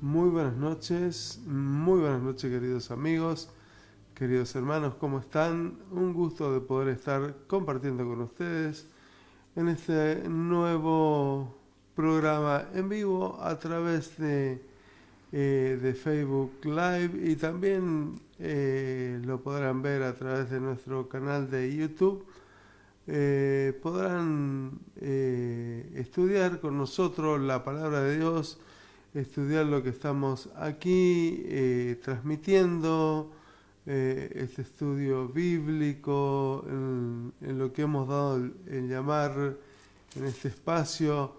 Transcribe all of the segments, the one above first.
Muy buenas noches queridos amigos, queridos hermanos, ¿cómo están? Un gusto de poder estar compartiendo con ustedes en este nuevo programa en vivo a través de Facebook Live y también lo podrán ver a través de nuestro canal de YouTube. Podrán estudiar con nosotros la palabra de Dios, estudiar lo que estamos aquí transmitiendo, este estudio bíblico, en lo que hemos dado el llamar en este espacio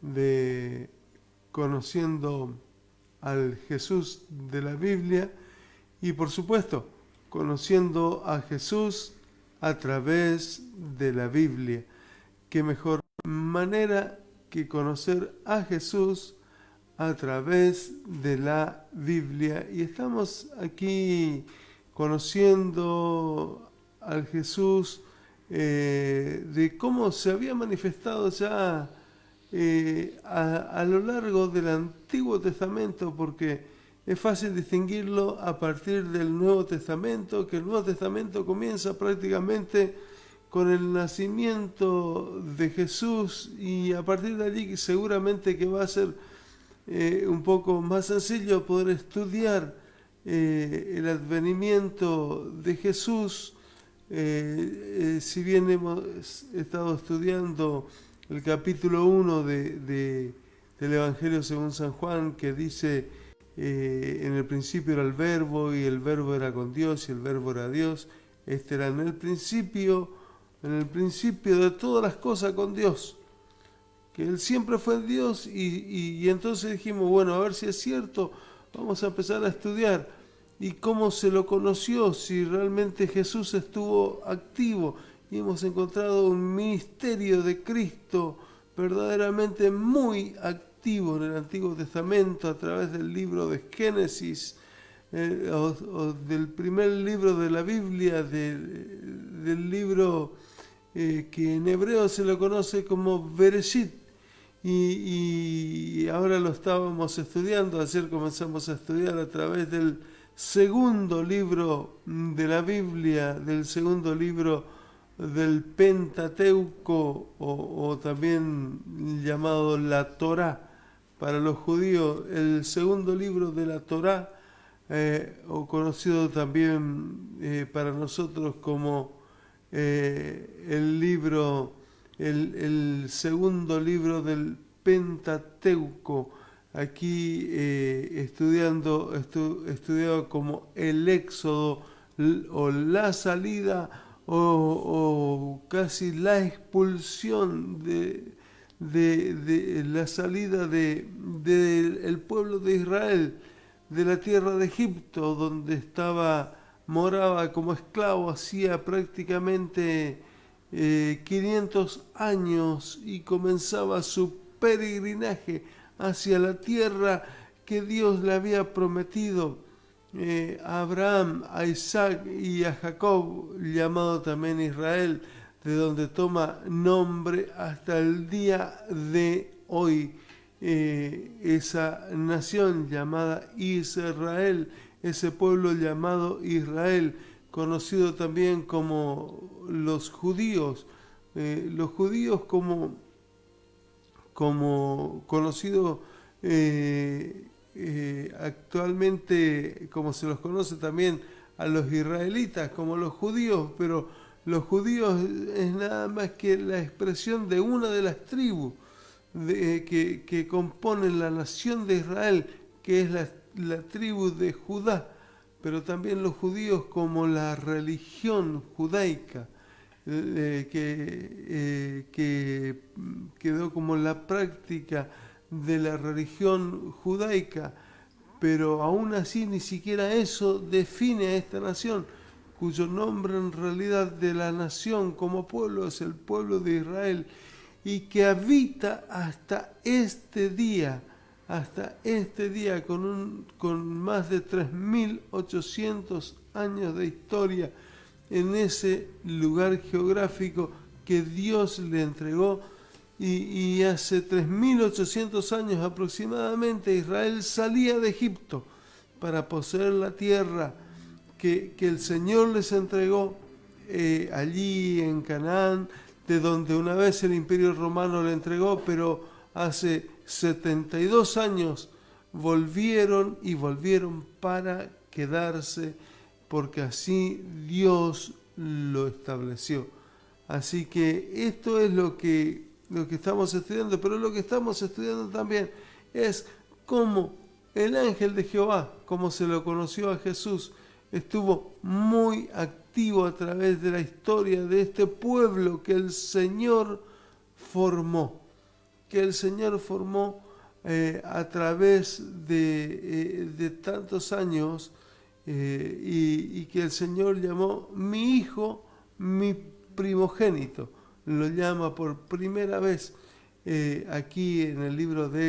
de conociendo al Jesús de la Biblia y por supuesto conociendo a Jesús a través de la Biblia. ¿Qué mejor manera que conocer a Jesús a través de la Biblia? Y estamos aquí conociendo al Jesús de cómo se había manifestado ya a lo largo del Antiguo Testamento, porque es fácil distinguirlo a partir del Nuevo Testamento, que el Nuevo Testamento comienza prácticamente con el nacimiento de Jesús y a partir de allí seguramente que va a ser un poco más sencillo poder estudiar el advenimiento de Jesús. Si bien hemos estado estudiando el capítulo 1 del Evangelio según San Juan, que dice en el principio era el verbo y el verbo era con Dios y el verbo era Dios. Este era en el principio de todas las cosas con Dios, que Él siempre fue Dios y entonces dijimos, bueno, a ver si es cierto, vamos a empezar a estudiar y cómo se lo conoció, si realmente Jesús estuvo activo y hemos encontrado un ministerio de Cristo verdaderamente muy activo en el Antiguo Testamento a través del libro de Génesis o del primer libro de la Biblia, del libro que en hebreo se lo conoce como Bereshit. Y ahora lo estábamos estudiando, ayer comenzamos a estudiar a través del segundo libro de la Biblia, del segundo libro del Pentateuco o también llamado la Torá para los judíos, el segundo libro de la Torá, o conocido también para nosotros como el segundo libro del Pentateuco, aquí estudiado como el Éxodo o la salida o casi la expulsión de la salida del pueblo de Israel de la tierra de Egipto, donde moraba como esclavo hacía prácticamente 500 años y comenzaba su peregrinaje hacia la tierra que Dios le había prometido a Abraham, a Isaac y a Jacob, llamado también Israel, de donde toma nombre hasta el día de hoy. Esa nación llamada Israel, ese pueblo llamado Israel, conocido también como los judíos como conocido actualmente, como se los conoce también a los israelitas, como los judíos, pero los judíos es nada más que la expresión de una de las tribus que componen la nación de Israel, que es la tribu de Judá, pero también los judíos como la religión judaica, que quedó como la práctica de la religión judaica, pero aún así ni siquiera eso define a esta nación, cuyo nombre en realidad de la nación como pueblo es el pueblo de Israel, y que habita hasta este día con más de 3.800 años de historia en ese lugar geográfico que Dios le entregó y hace 3800 años aproximadamente Israel salía de Egipto para poseer la tierra que el Señor les entregó allí en Canaán, de donde una vez el Imperio Romano le entregó, pero hace 72 años volvieron para quedarse, porque así Dios lo estableció. Así que esto es lo que estamos estudiando, pero lo que estamos estudiando también es cómo el ángel de Jehová, como se lo conoció a Jesús, estuvo muy activo a través de la historia de este pueblo que el Señor formó, a través de tantos años, y que el Señor llamó mi hijo, mi primogénito. Lo llama por primera vez aquí en el libro de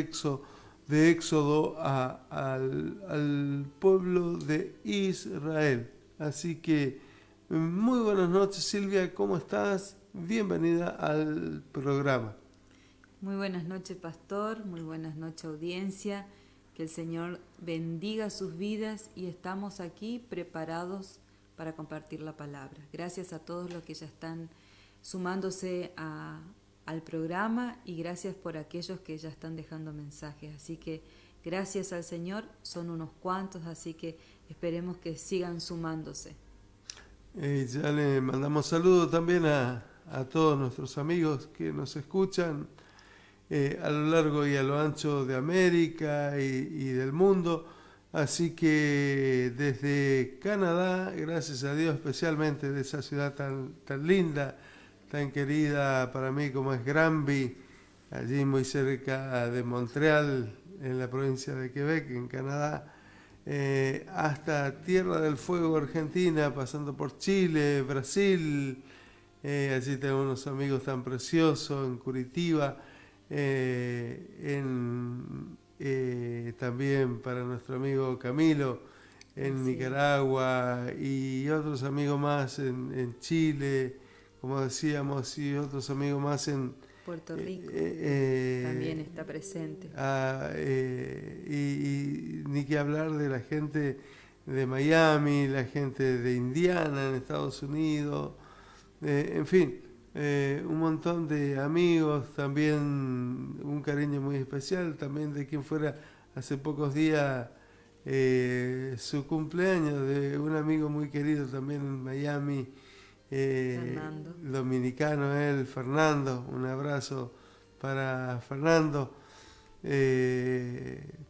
Éxodo al pueblo de Israel. Así que muy buenas noches, Silvia, ¿cómo estás? Bienvenida al programa. Muy buenas noches, pastor, muy buenas noches, audiencia. Que el Señor bendiga sus vidas y estamos aquí preparados para compartir la palabra. Gracias a todos los que ya están sumándose al programa y gracias por aquellos que ya están dejando mensajes. Así que gracias al Señor, son unos cuantos, así que esperemos que sigan sumándose. Ya le mandamos saludos también a todos nuestros amigos que nos escuchan a lo largo y a lo ancho de América y del mundo. Así que desde Canadá, gracias a Dios, especialmente de esa ciudad tan linda, tan querida para mí como es Granby, allí muy cerca de Montreal, en la provincia de Quebec, en Canadá, hasta Tierra del Fuego, Argentina, pasando por Chile, Brasil. Allí tengo unos amigos tan preciosos en Curitiba, también para nuestro amigo Camilo en Nicaragua, y otros amigos más en Chile, como decíamos, y otros amigos más en Puerto Rico también está presente. Y ni que hablar de la gente de Miami, la gente de Indiana en Estados Unidos, en fin, un montón de amigos, también un cariño muy especial, también de quien fuera hace pocos días su cumpleaños, de un amigo muy querido también en Miami, dominicano él, Fernando. Un abrazo para Fernando,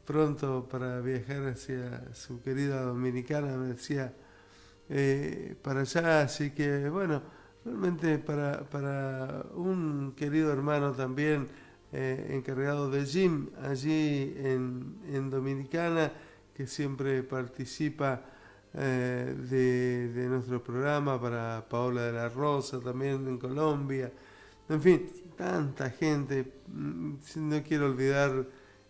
pronto para viajar hacia su querida Dominicana, me decía, para allá. Así que bueno, realmente para un querido hermano también, encargado de gym allí en Dominicana, que siempre participa de nuestro programa, para Paola de la Rosa también en Colombia, en fin, tanta gente. No quiero olvidar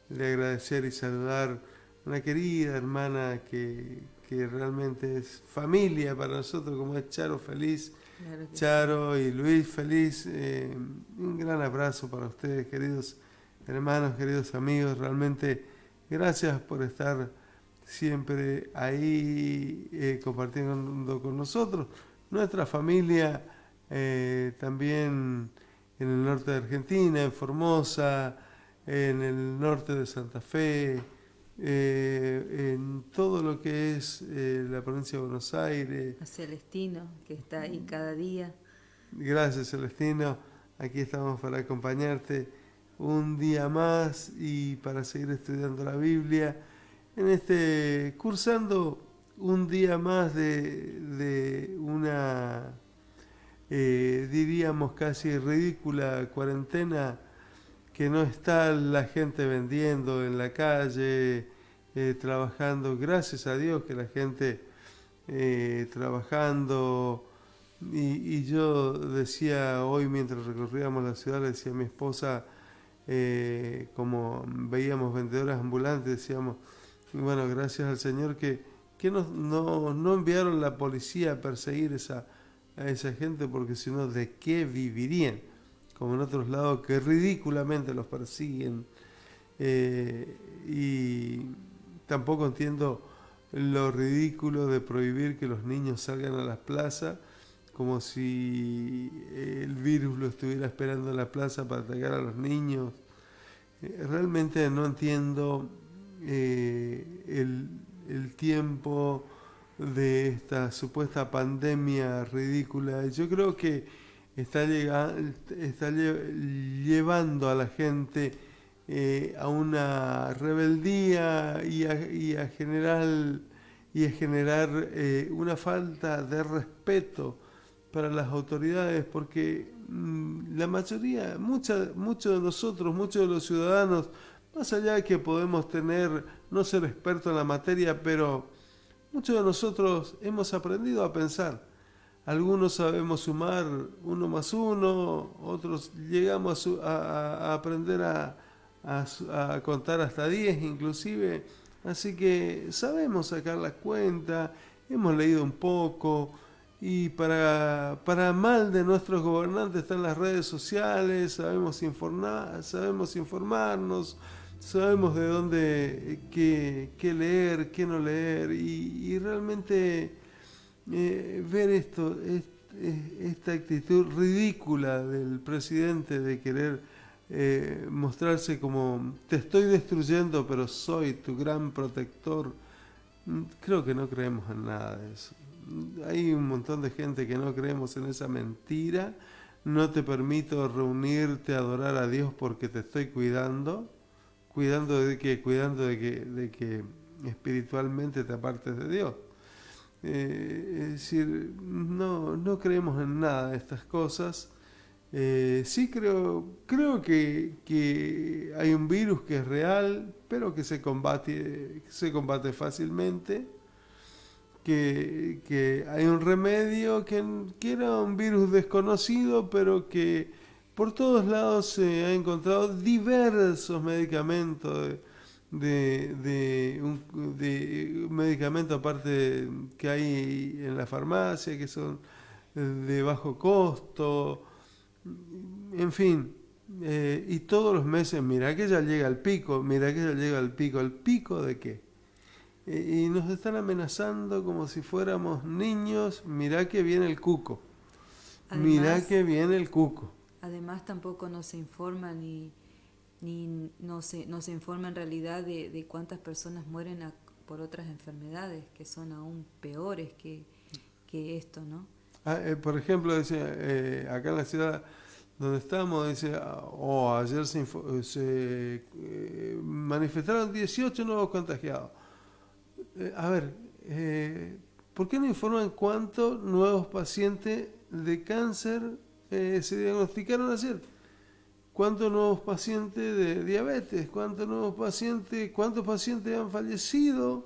de agradecer y saludar una querida hermana que realmente es familia para nosotros, como es Charo Feliz. Claro, Charo y Luis Feliz, un gran abrazo para ustedes, queridos hermanos, queridos amigos. Realmente gracias por estar siempre ahí compartiendo con nosotros. Nuestra familia también en el norte de Argentina, en Formosa, en el norte de Santa Fe, en todo lo que es la provincia de Buenos Aires. A Celestino, que está ahí cada día. Gracias, Celestino. Aquí estamos para acompañarte un día más y para seguir estudiando la Biblia, cursando un día más de una, diríamos casi ridícula cuarentena, que no está la gente vendiendo en la calle, trabajando. Gracias a Dios que la gente trabajando. Y yo decía hoy, mientras recorríamos la ciudad, le decía a mi esposa, como veíamos vendedoras ambulantes, decíamos, bueno, gracias al Señor que no enviaron la policía a perseguir a esa gente, porque si no, ¿de qué vivirían? como en otros lados, que ridículamente los persiguen. Y tampoco entiendo lo ridículo de prohibir que los niños salgan a las plazas, como si el virus lo estuviera esperando en la plaza para atacar a los niños. Realmente no entiendo el tiempo de esta supuesta pandemia ridícula. Yo creo que está llevando a la gente a una rebeldía y a generar una falta de respeto para las autoridades, porque la mayoría, muchos de nosotros, muchos de los ciudadanos, más allá de que podemos no ser expertos en la materia, pero muchos de nosotros hemos aprendido a pensar. Algunos sabemos sumar 1 más 1, otros llegamos a aprender a contar hasta 10 inclusive, así que sabemos sacar la cuenta, hemos leído un poco, y para mal de nuestros gobernantes están las redes sociales, sabemos informarnos, sabemos de dónde, qué leer, qué no leer, y realmente ver esta actitud ridícula del presidente de querer mostrarse como te estoy destruyendo pero soy tu gran protector, creo que no creemos en nada de eso. Hay un montón de gente que no creemos en esa mentira. No te permito reunirte a adorar a Dios porque te estoy cuidando. ¿Cuidando de qué? Cuidando de que espiritualmente te apartes de Dios. Es decir, no creemos en nada de estas cosas. Sí creo que hay un virus que es real, pero que se combate fácilmente. Que hay un remedio que era un virus desconocido, pero que por todos lados se ha encontrado diversos medicamentos de un medicamento aparte que hay en la farmacia, que son de bajo costo, en fin, y todos los meses, mira que ya llega el pico, ¿el pico de qué? Y nos están amenazando como si fuéramos niños, mirá que viene el cuco, mirá que viene el cuco. Además tampoco nos se informa ni no se informa en realidad de cuántas personas mueren por otras enfermedades que son aún peores que esto, ¿no? Por ejemplo, dice, acá en la ciudad donde estamos, dice, ayer se manifestaron 18 nuevos contagiados. A ver, ¿por qué no informan cuántos nuevos pacientes de cáncer se diagnosticaron ayer? ¿Cuántos nuevos pacientes de diabetes? ¿Cuántos pacientes han fallecido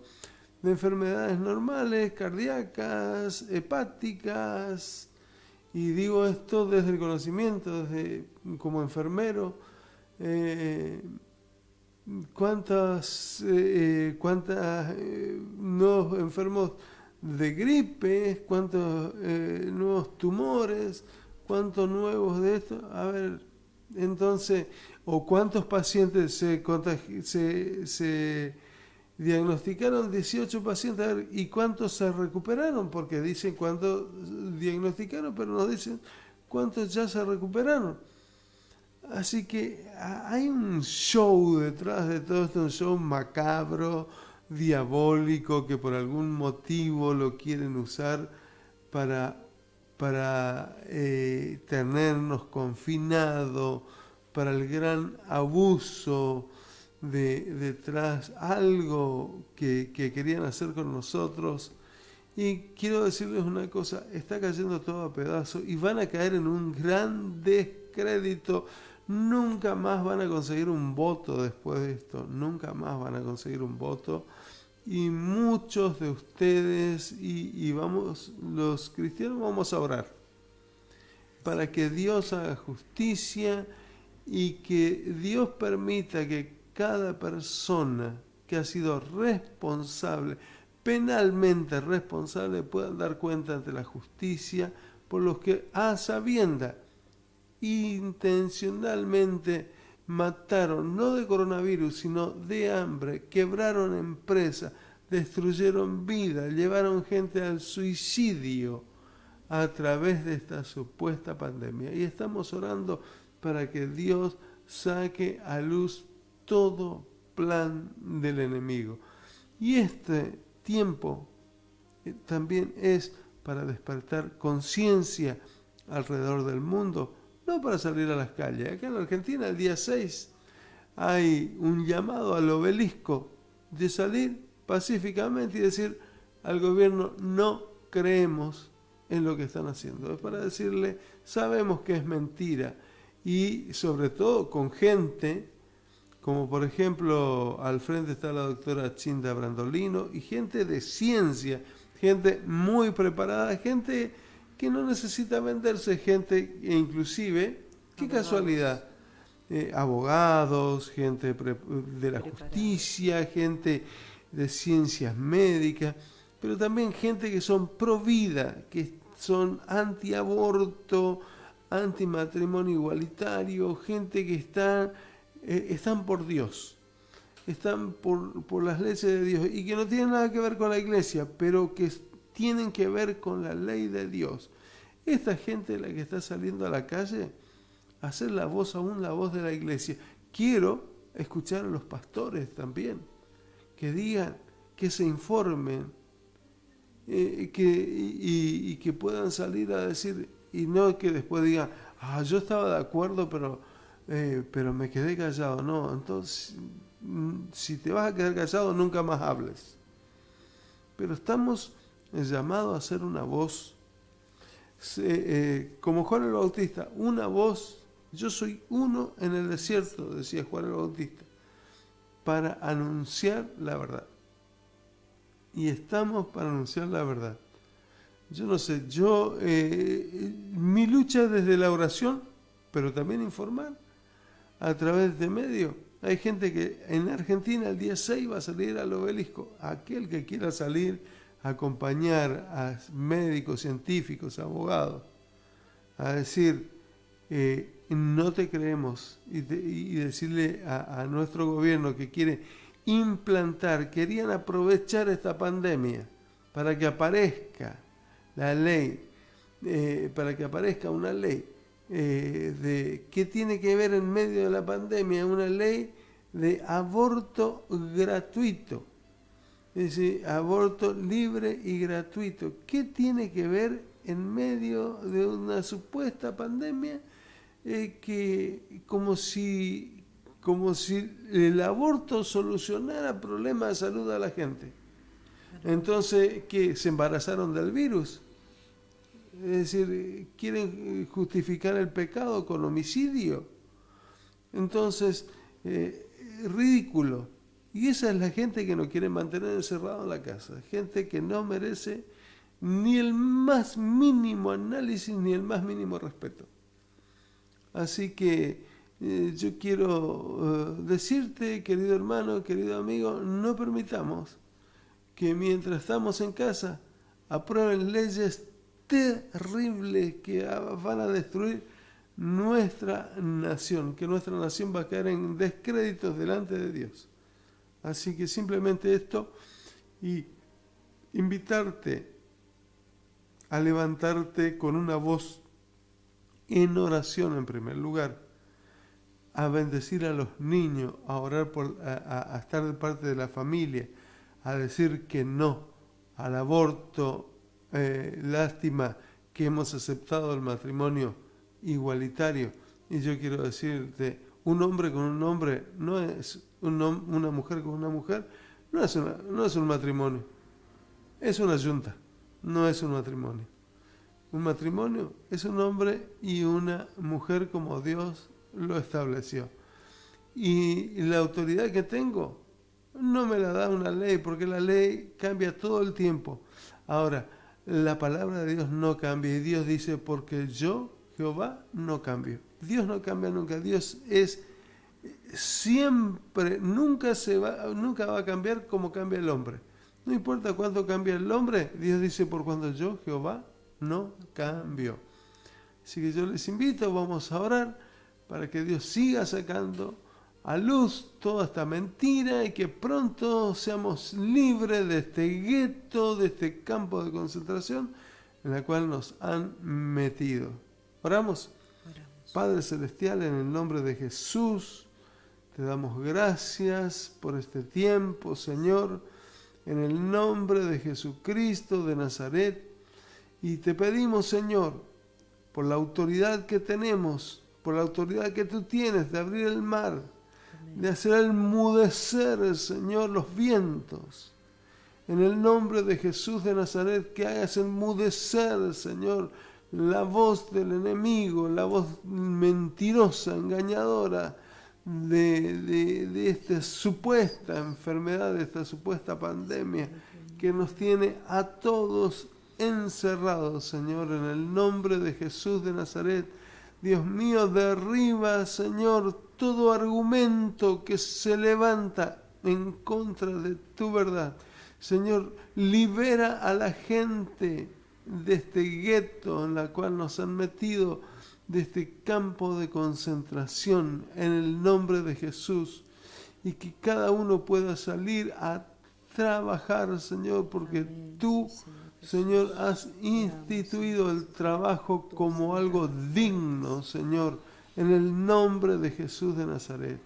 de enfermedades normales, cardíacas, hepáticas? Y digo esto desde el conocimiento, como enfermero. ¿Cuántos nuevos enfermos de gripe? ¿Cuántos nuevos tumores? ¿Cuántos nuevos de esto? A ver, entonces, o cuántos pacientes se diagnosticaron, 18 pacientes, a ver, ¿y cuántos se recuperaron? Porque dicen cuántos diagnosticaron, pero no dicen cuántos ya se recuperaron. Así que hay un show detrás de todo esto, un show macabro, diabólico, que por algún motivo lo quieren usar para tenernos confinados, para el gran abuso detrás, algo que querían hacer con nosotros. Y quiero decirles una cosa, está cayendo todo a pedazos y van a caer en un gran descrédito. Nunca más van a conseguir un voto después de esto, nunca más van a conseguir un voto. Y muchos de ustedes y los cristianos vamos a orar para que Dios haga justicia y que Dios permita que cada persona que ha sido responsable, penalmente responsable, pueda dar cuenta ante la justicia por los que a sabiendas intencionalmente mataron, no de coronavirus, sino de hambre, quebraron empresas, destruyeron vidas, llevaron gente al suicidio a través de esta supuesta pandemia. Y estamos orando para que Dios saque a luz todo plan del enemigo. Y este tiempo también es para despertar conciencia alrededor del mundo, no para salir a las calles. Acá en Argentina el día 6 hay un llamado al obelisco de salir pacíficamente y decir al gobierno: no creemos en lo que están haciendo. Es para decirle: sabemos que es mentira. Y sobre todo con gente, como por ejemplo al frente está la doctora Chinda Brandolino, y gente de ciencia, gente muy preparada, gente que no necesita venderse, gente inclusive, qué casualidad, abogados, gente de la justicia, gente de ciencias médicas, pero también gente que son pro vida, que son anti-aborto, anti-matrimonio igualitario, gente que están por Dios, están por las leyes de Dios y que no tienen nada que ver con la iglesia, pero que tienen que ver con la ley de Dios. Esta gente es la que está saliendo a la calle a hacer la voz de la iglesia. Quiero escuchar a los pastores también, que digan, que se informen, que puedan salir a decir, y no que después digan: yo estaba de acuerdo, pero me quedé callado. No, entonces, si te vas a quedar callado, nunca más hables. Pero estamos llamados a ser una voz, como Juan el Bautista, una voz. Yo soy uno en el desierto, decía Juan el Bautista, para anunciar la verdad. Y estamos para anunciar la verdad. Yo no sé, mi lucha es desde la oración, pero también informar a través de medios. Hay gente que en Argentina el día 6 va a salir al obelisco. Aquel que quiera salir a acompañar a médicos, científicos, abogados, a decir: no te creemos, y decirle a nuestro gobierno que quiere querían aprovechar esta pandemia para que aparezca la ley, para que aparezca una ley de qué tiene que ver en medio de la pandemia, una ley de aborto gratuito, es decir, aborto libre y gratuito. ¿Qué tiene que ver en medio de una supuesta pandemia? Que como si el aborto solucionara problemas de salud a la gente. Entonces, ¿qué? ¿Se embarazaron del virus? Es decir, ¿quieren justificar el pecado con homicidio? Entonces, ridículo. Y esa es la gente que nos quiere mantener encerrado en la casa. Gente que no merece ni el más mínimo análisis ni el más mínimo respeto. Así que yo quiero decirte, querido hermano, querido amigo, no permitamos que mientras estamos en casa aprueben leyes terribles que van a destruir nuestra nación, que nuestra nación va a caer en descréditos delante de Dios. Así que simplemente esto, y invitarte a levantarte con una voz en oración en primer lugar, a bendecir a los niños, a orar a estar de parte de la familia, a decir que no al aborto, lástima que hemos aceptado el matrimonio igualitario. Y yo quiero decirte, un hombre con un hombre no es una mujer con una mujer, no es un matrimonio, es una yunta, no es un matrimonio. Un matrimonio es un hombre y una mujer como Dios lo estableció. Y la autoridad que tengo no me la da una ley, porque la ley cambia todo el tiempo. Ahora, la palabra de Dios no cambia, y Dios dice: porque yo, Jehová, no cambio. Dios no cambia nunca. Dios es siempre, nunca va a cambiar como cambia el hombre. No importa cuánto cambia el hombre, Dios dice: por cuando yo, Jehová, no cambio. Así que yo les invito, vamos a orar para que Dios siga sacando a luz toda esta mentira y que pronto seamos libres de este gueto, de este campo de concentración en la cual nos han metido. Oramos. Padre Celestial, en el nombre de Jesús, te damos gracias por este tiempo, Señor, en el nombre de Jesucristo de Nazaret. Y te pedimos, Señor, por la autoridad que tenemos, por la autoridad que tú tienes de abrir el mar, de hacer enmudecer, Señor, los vientos. En el nombre de Jesús de Nazaret, que hagas enmudecer, Señor, la voz del enemigo, la voz mentirosa, engañadora de esta supuesta enfermedad, de esta supuesta pandemia que nos tiene a todos encerrados, Señor, en el nombre de Jesús de Nazaret. Dios mío, derriba, Señor, todo argumento que se levanta en contra de tu verdad. Señor, libera a la gente de este gueto en la cual nos han metido, de este campo de concentración, en el nombre de Jesús, y que cada uno pueda salir a trabajar, Señor, porque tú, Señor, has instituido el trabajo como algo digno, Señor, en el nombre de Jesús de Nazaret.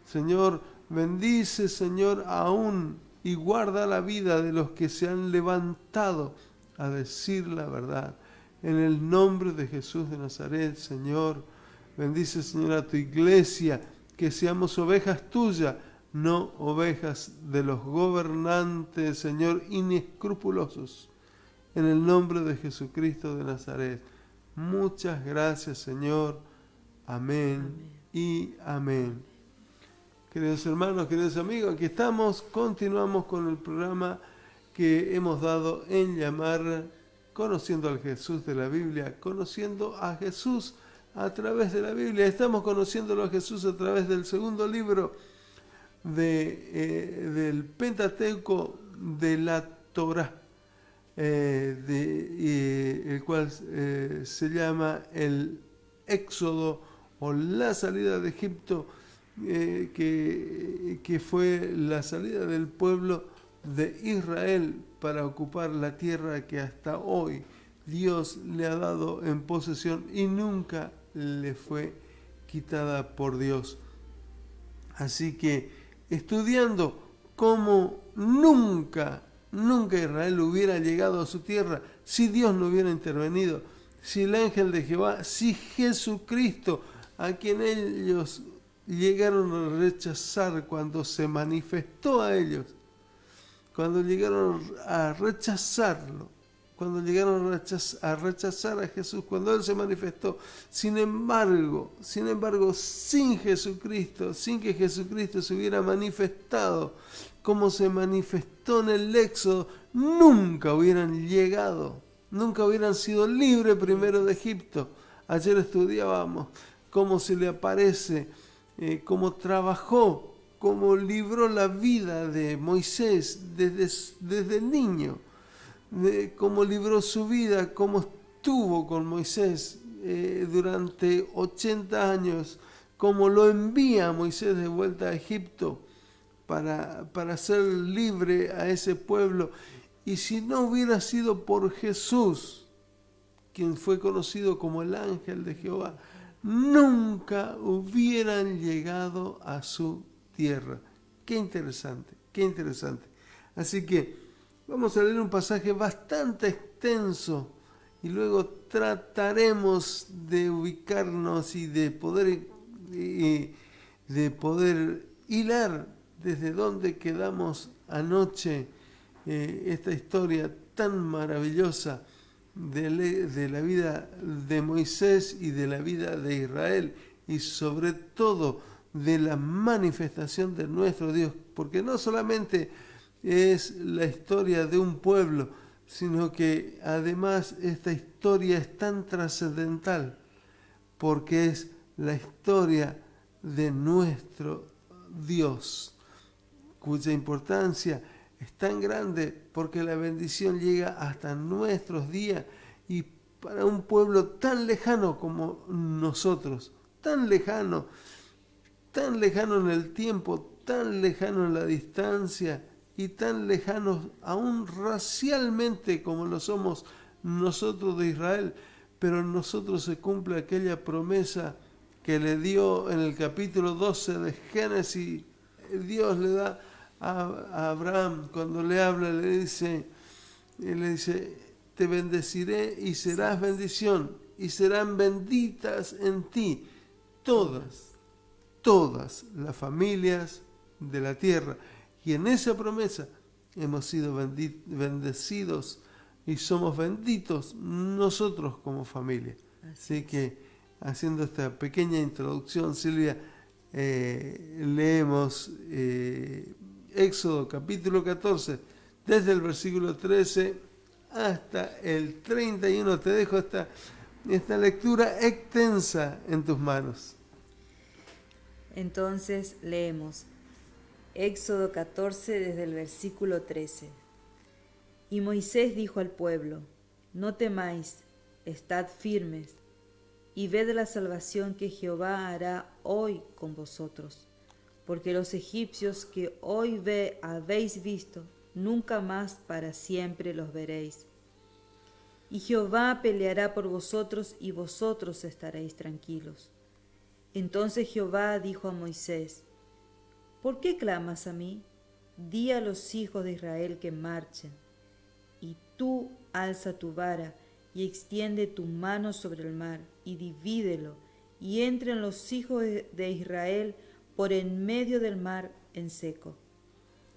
Señor, bendice, Señor, aún y guarda la vida de los que se han levantado a decir la verdad. En el nombre de Jesús de Nazaret, Señor, bendice, Señor, a tu iglesia, que seamos ovejas tuyas, no ovejas de los gobernantes, Señor, inescrupulosos. En el nombre de Jesucristo de Nazaret. Muchas gracias, Señor. Amén y amén. Queridos hermanos, queridos amigos, aquí estamos, continuamos con el programa que hemos dado en llamar Conociendo al Jesús de la Biblia, conociendo a Jesús a través de la Biblia. Estamos conociéndolo a Jesús a través del segundo libro del Pentateuco de la Torá, el cual se llama el Éxodo o la salida de Egipto, que fue la salida del pueblo de Israel para ocupar la tierra que hasta hoy Dios le ha dado en posesión y nunca le fue quitada por Dios. Así que estudiando cómo nunca Israel hubiera llegado a su tierra si Dios no hubiera intervenido, si el ángel de Jehová, si Jesucristo, a quien ellos llegaron a rechazar cuando se manifestó a ellos, cuando llegaron a rechazarlo, cuando llegaron a rechazar a Jesús, cuando Él se manifestó. Sin embargo, sin Jesucristo, sin que Jesucristo se hubiera manifestado como se manifestó en el Éxodo, nunca hubieran llegado, nunca hubieran sido libres primero de Egipto. Ayer estudiábamos cómo se le aparece, cómo trabajó, cómo libró la vida de Moisés desde niño, cómo libró su vida, cómo estuvo con Moisés durante 80 años, cómo lo envía a Moisés de vuelta a Egipto para hacer libre a ese pueblo. Y si no hubiera sido por Jesús, quien fue conocido como el ángel de Jehová, nunca hubieran llegado a su tierra. Qué interesante, qué interesante. Así que vamos a leer un pasaje bastante extenso y luego trataremos de ubicarnos y de poder hilar desde donde quedamos anoche esta historia tan maravillosa de la vida de Moisés y de la vida de Israel, y sobre todo de la manifestación de nuestro Dios, porque no solamente es la historia de un pueblo, sino que además esta historia es tan trascendental porque es la historia de nuestro Dios, cuya importancia es tan grande porque la bendición llega hasta nuestros días y para un pueblo tan lejano como nosotros, tan lejano en el tiempo, tan lejano en la distancia y tan lejanos aún racialmente como lo somos nosotros de Israel, pero en nosotros se cumple aquella promesa que le dio en el capítulo 12 de Génesis. Dios le da a Abraham, cuando le habla, le dice, te bendeciré y serás bendición, y serán benditas en ti todas las familias de la tierra. Y en esa promesa hemos sido bendecidos y somos benditos nosotros como familia. Así que, haciendo esta pequeña introducción, Silvia, leemos Éxodo capítulo 14, desde el versículo 13 hasta el 31. Te dejo esta lectura extensa en tus manos. Entonces leemos Éxodo 14 desde el versículo 13. Y Moisés dijo al pueblo: No temáis, estad firmes, y ved la salvación que Jehová hará hoy con vosotros, porque los egipcios que hoy habéis visto, nunca más para siempre los veréis. Y Jehová peleará por vosotros, y vosotros estaréis tranquilos. Entonces Jehová dijo a Moisés: ¿Por qué clamas a mí? Di a los hijos de Israel que marchen. Y tú alza tu vara y extiende tu mano sobre el mar y divídelo, y entren los hijos de Israel por en medio del mar en seco.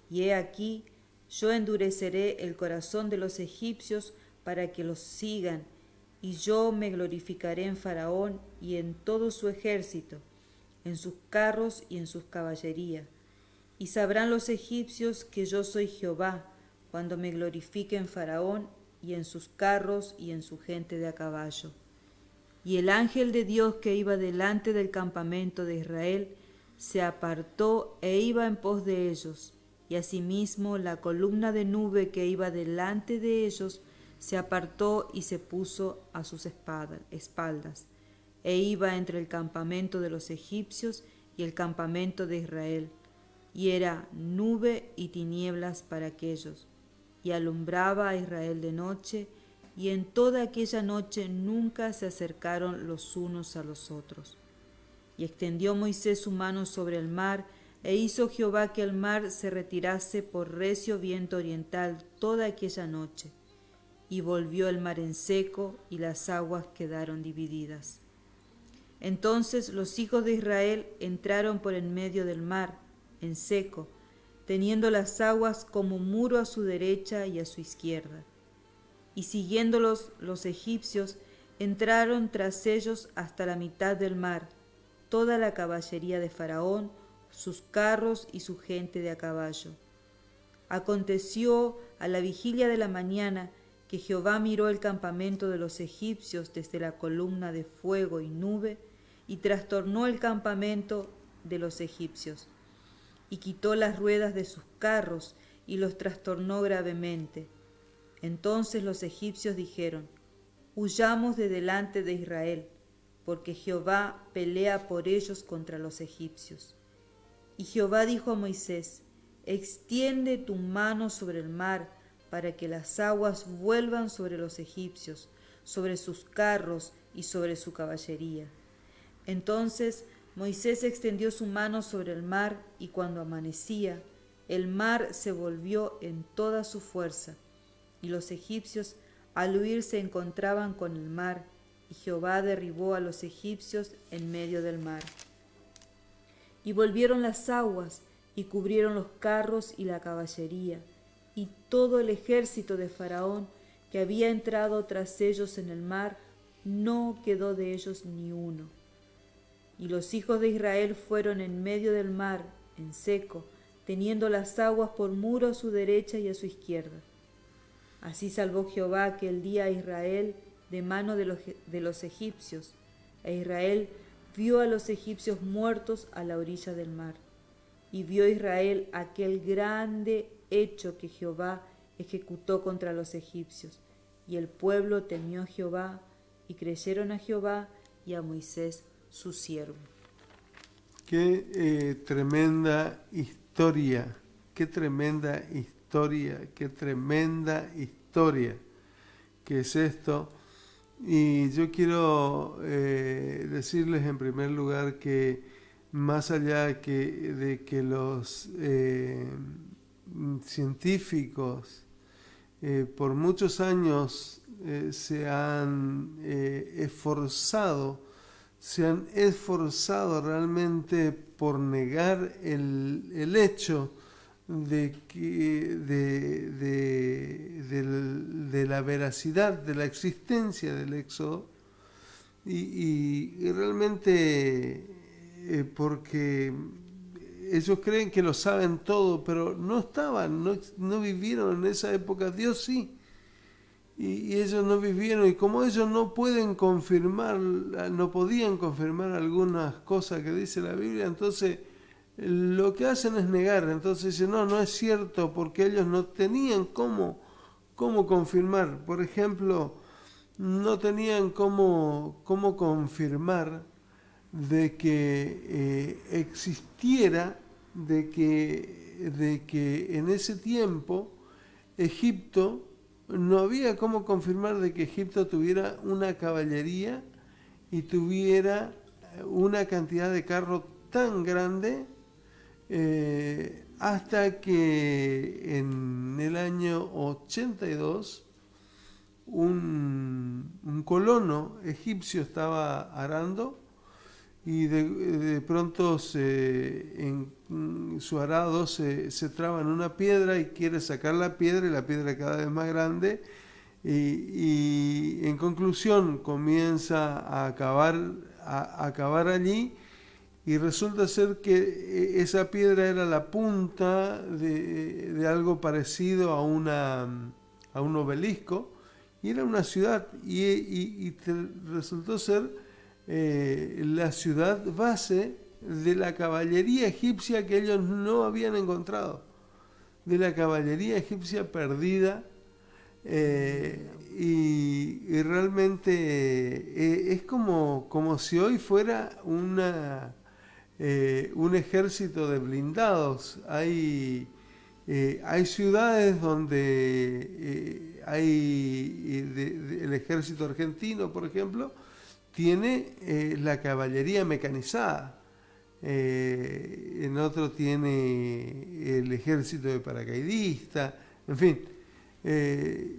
Y he aquí, yo endureceré el corazón de los egipcios para que los sigan, y yo me glorificaré en Faraón y en todo su ejército, en sus carros y en sus caballerías. Y sabrán los egipcios que yo soy Jehová, cuando me glorifique en Faraón y en sus carros y en su gente de a caballo. Y el ángel de Dios que iba delante del campamento de Israel se apartó e iba en pos de ellos, y asimismo la columna de nube que iba delante de ellos se apartó y se puso a sus espaldas, e iba entre el campamento de los egipcios y el campamento de Israel, y era nube y tinieblas para aquellos, y alumbraba a Israel de noche, y en toda aquella noche nunca se acercaron los unos a los otros. Y extendió Moisés su mano sobre el mar, e hizo Jehová que el mar se retirase por recio viento oriental toda aquella noche, y volvió el mar en seco, y las aguas quedaron divididas. Entonces los hijos de Israel entraron por en medio del mar, en seco, teniendo las aguas como muro a su derecha y a su izquierda. Y siguiéndolos los egipcios, entraron tras ellos hasta la mitad del mar, toda la caballería de Faraón, sus carros y su gente de a caballo. Aconteció a la vigilia de la mañana que Jehová miró el campamento de los egipcios desde la columna de fuego y nube, y trastornó el campamento de los egipcios, y quitó las ruedas de sus carros, y los trastornó gravemente. Entonces los egipcios dijeron: Huyamos de delante de Israel, porque Jehová pelea por ellos contra los egipcios. Y Jehová dijo a Moisés: Extiende tu mano sobre el mar, para que las aguas vuelvan sobre los egipcios, sobre sus carros y sobre su caballería. Entonces Moisés extendió su mano sobre el mar, y cuando amanecía, el mar se volvió en toda su fuerza, y los egipcios al huir se encontraban con el mar, y Jehová derribó a los egipcios en medio del mar. Y volvieron las aguas, y cubrieron los carros y la caballería, y todo el ejército de Faraón que había entrado tras ellos en el mar, no quedó de ellos ni uno. Y los hijos de Israel fueron en medio del mar, en seco, teniendo las aguas por muro a su derecha y a su izquierda. Así salvó Jehová aquel día a Israel de mano de los egipcios, e Israel vio a los egipcios muertos a la orilla del mar. Y vio Israel aquel grande hecho que Jehová ejecutó contra los egipcios, y el pueblo temió a Jehová y creyeron a Jehová y a Moisés su siervo. Qué tremenda historia, qué tremenda historia, qué tremenda historia que es esto. Y yo quiero decirles en primer lugar que más allá de que los científicos por muchos años se han esforzado realmente por negar el hecho de la veracidad de la existencia del Éxodo y realmente porque ellos creen que lo saben todo, pero no vivieron en esa época. Dios sí, y ellos no vivieron, y como ellos no podían confirmar algunas cosas que dice la Biblia, entonces lo que hacen es negar. Entonces dicen, no es cierto, porque ellos no tenían cómo confirmar. Por ejemplo, no tenían cómo confirmar de que existiera, de que en ese tiempo Egipto, no había cómo confirmar de que Egipto tuviera una caballería y tuviera una cantidad de carros tan grande, hasta que en el año 82 un colono egipcio estaba arando y de pronto en su arado se traba en una piedra y quiere sacar la piedra, y la piedra cada vez más grande, y en conclusión comienza a cavar allí, y resulta ser que esa piedra era la punta de algo parecido a un obelisco, y era una ciudad, y resultó ser la ciudad base de la caballería egipcia que ellos no habían encontrado, de la caballería egipcia perdida, y realmente es como si hoy fuera un ejército de blindados. Hay ciudades donde el ejército argentino, por ejemplo, tiene la caballería mecanizada, en otro tiene el ejército de paracaidistas, en fin.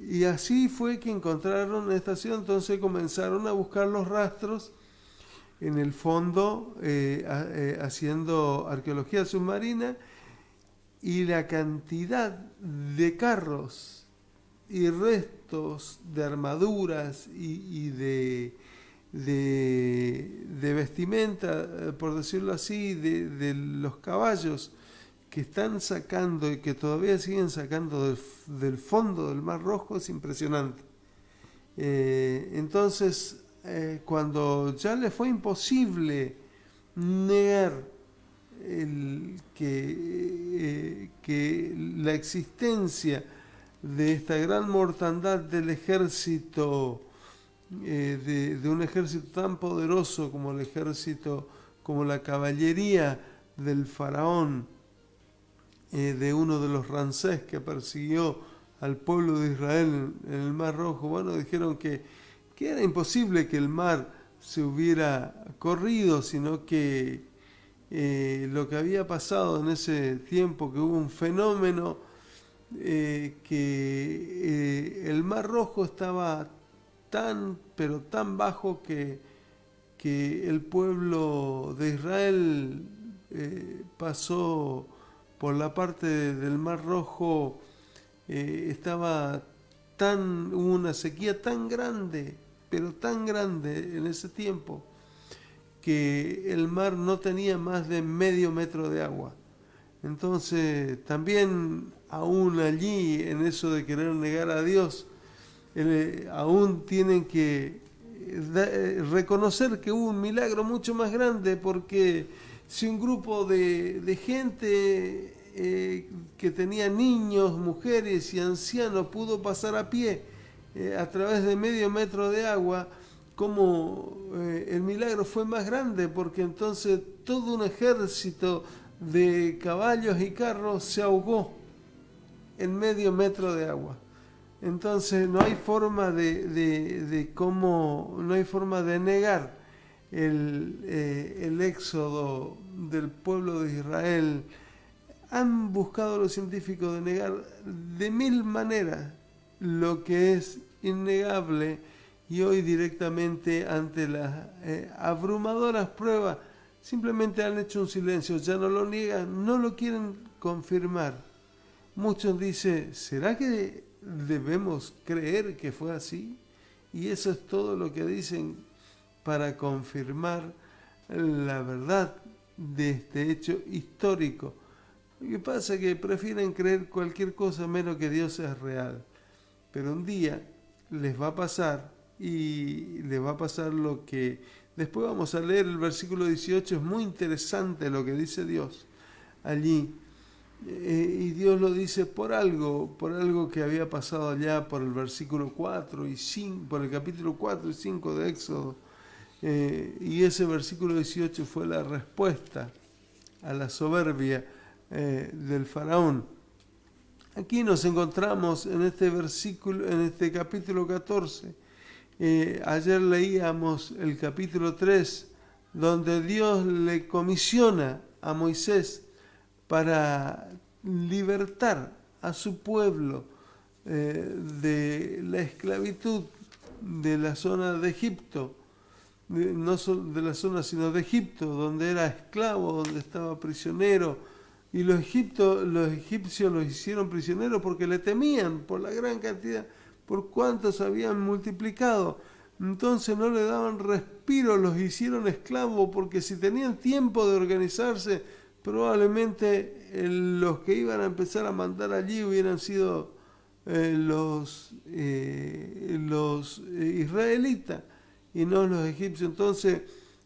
Y así fue que encontraron esta ciudad. Entonces comenzaron a buscar los rastros en el fondo, haciendo arqueología submarina, y la cantidad de carros y restos de armaduras y de vestimenta, por decirlo así, de los caballos que están sacando y que todavía siguen sacando del fondo del Mar Rojo, es impresionante. Entonces, cuando ya les fue imposible negar que la existencia de esta gran mortandad del ejército, de un ejército tan poderoso como como la caballería del faraón, de uno de los Ramsés que persiguió al pueblo de Israel en el Mar Rojo, bueno, dijeron que era imposible que el mar se hubiera corrido, sino que lo que había pasado en ese tiempo, que hubo un fenómeno, que el Mar Rojo estaba pero tan bajo que el pueblo de Israel pasó por la parte del Mar Rojo, hubo una sequía tan grande, pero tan grande en ese tiempo, que el mar no tenía más de medio metro de agua. Entonces, también aún allí, en eso de querer negar a Dios, aún tienen que reconocer que hubo un milagro mucho más grande, porque si un grupo de gente que tenía niños, mujeres y ancianos pudo pasar a pie a través de medio metro de agua, cómo el milagro fue más grande, porque entonces todo un ejército de caballos y carros se ahogó en medio metro de agua. Entonces no hay forma no hay forma de negar el éxodo del pueblo de Israel. Han buscado los científicos de negar de mil maneras lo que es innegable, y hoy directamente ante las abrumadoras pruebas simplemente han hecho un silencio, ya no lo niegan, no lo quieren confirmar. Muchos dicen, ¿será que debemos creer que fue así? Y eso es todo lo que dicen para confirmar la verdad de este hecho histórico. Lo que pasa es que prefieren creer cualquier cosa menos que Dios es real. Pero un día les va a pasar, y les va a pasar lo que... Después vamos a leer el versículo 18, es muy interesante lo que dice Dios allí. Y Dios lo dice por algo que había pasado allá por el versículo 4 y 5, por el capítulo 4 y 5 de Éxodo. Y ese versículo 18 fue la respuesta a la soberbia del faraón. Aquí nos encontramos en este versículo, en este capítulo 14. Ayer leíamos el capítulo 3, donde Dios le comisiona a Moisés para libertar a su pueblo de la esclavitud de la zona de Egipto, no solo de la zona sino de Egipto, donde era esclavo, donde estaba prisionero, y los egipcios los hicieron prisioneros porque le temían por la gran cantidad, por cuántos habían multiplicado. Entonces no le daban respiro, los hicieron esclavos, porque si tenían tiempo de organizarse, probablemente los que iban a empezar a mandar allí hubieran sido los israelitas y no los egipcios. Entonces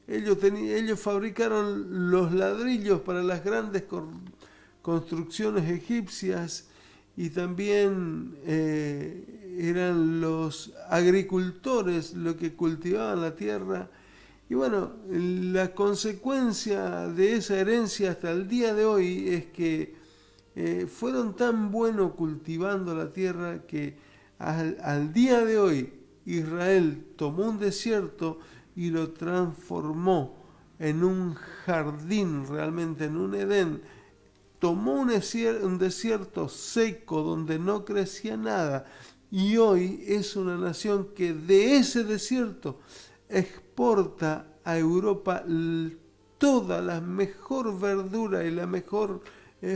ellos fabricaron los ladrillos para las grandes construcciones egipcias, y también eran los agricultores los que cultivaban la tierra. Y bueno, la consecuencia de esa herencia hasta el día de hoy es que fueron tan buenos cultivando la tierra que al día de hoy Israel tomó un desierto y lo transformó en un jardín, realmente en un Edén. Tomó un desierto seco donde no crecía nada, y hoy es una nación que de ese desierto exporta a Europa toda la mejor verdura y la mejor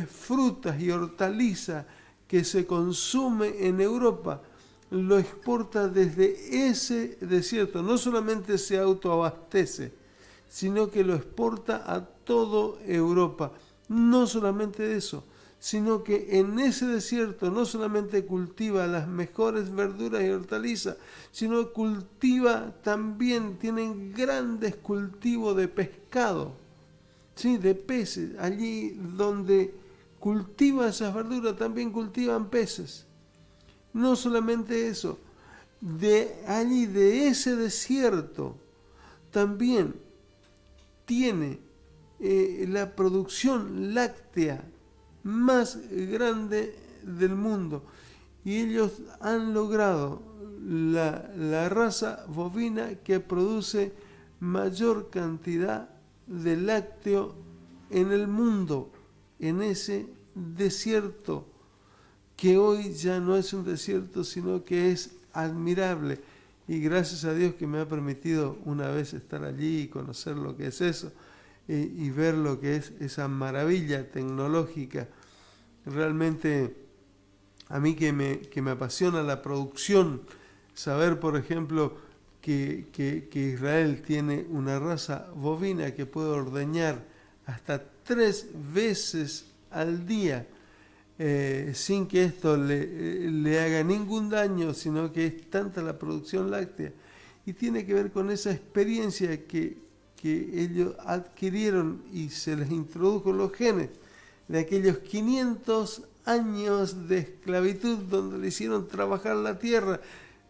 frutas y hortalizas que se consume en Europa. Lo exporta desde ese desierto. No solamente se autoabastece, sino que lo exporta a toda Europa. No solamente eso, sino que en ese desierto no solamente cultiva las mejores verduras y hortalizas, sino cultiva también, tienen grandes cultivos de pescado, ¿sí? De peces. Allí donde cultiva esas verduras también cultivan peces. No solamente eso, de allí, de ese desierto, también tiene la producción láctea más grande del mundo, y ellos han logrado la raza bovina que produce mayor cantidad de lácteo en el mundo, en ese desierto que hoy ya no es un desierto, sino que es admirable. Y gracias a Dios que me ha permitido una vez estar allí y conocer lo que es eso, y ver lo que es esa maravilla tecnológica. Realmente a mí que me apasiona la producción, saber por ejemplo que Israel tiene una raza bovina que puede ordeñar hasta 3 veces al día, sin que esto le haga ningún daño, sino que es tanta la producción láctea, y tiene que ver con esa experiencia que ellos adquirieron y se les introdujo los genes de aquellos 500 años de esclavitud donde le hicieron trabajar la tierra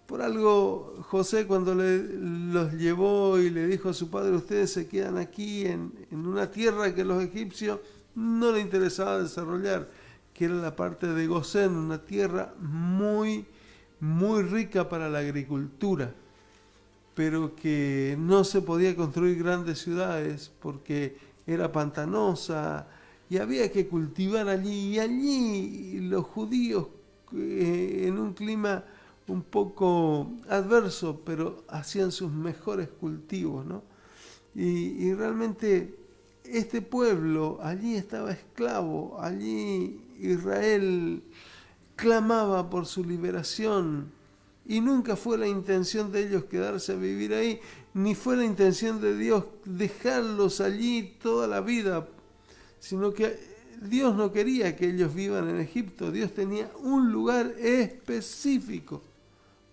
Por algo José cuando los llevó y le dijo a su padre, ustedes se quedan aquí en una tierra que los egipcios no les interesaba desarrollar, que era la parte de Gosén, una tierra muy, muy rica para la agricultura, pero que no se podía construir grandes ciudades porque era pantanosa y había que cultivar allí. Y allí los judíos, en un clima un poco adverso, pero hacían sus mejores cultivos, ¿no? Y realmente este pueblo allí estaba esclavo, allí Israel clamaba por su liberación y nunca fue la intención de ellos quedarse a vivir ahí, ni fue la intención de Dios dejarlos allí toda la vida, sino que Dios no quería que ellos vivan en Egipto. Dios tenía un lugar específico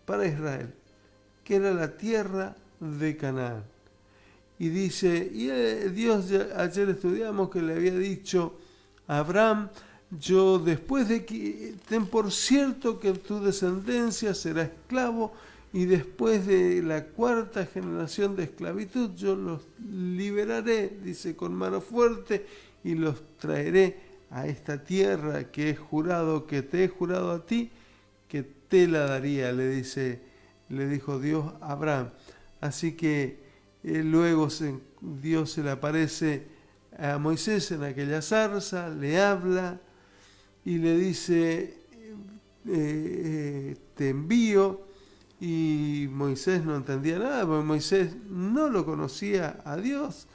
para Israel, que era la tierra de Canaán. Y dice, Dios, ayer estudiamos que le había dicho a Abraham, yo después de que, ten por cierto que tu descendencia será esclavo, y después de la 4ª generación de esclavitud yo los liberaré, dice, con mano fuerte, y los traeré a esta tierra que he jurado, que te he jurado a ti, que te la daría, le dijo Dios a Abraham. Así que luego Dios se le aparece a Moisés en aquella zarza, le habla y le dice, te envío. Y Moisés no entendía nada, porque Moisés no lo conocía a Dios,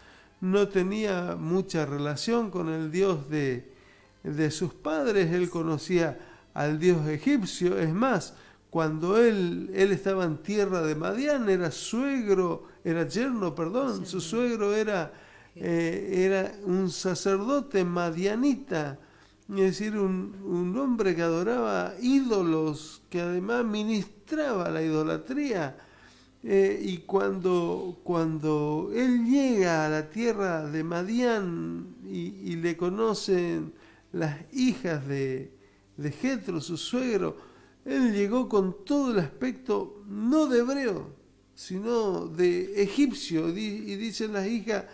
no tenía mucha relación con el Dios de sus padres. Él conocía al Dios egipcio. Es más, cuando él estaba en tierra de Madián, era yerno, su suegro era un sacerdote madianita, es decir, un hombre que adoraba ídolos, que además ministraba la idolatría. Y cuando él llega a la tierra de Madián y le conocen las hijas de Jetro, su suegro, él llegó con todo el aspecto no de hebreo, sino de egipcio. Y dicen las hijas,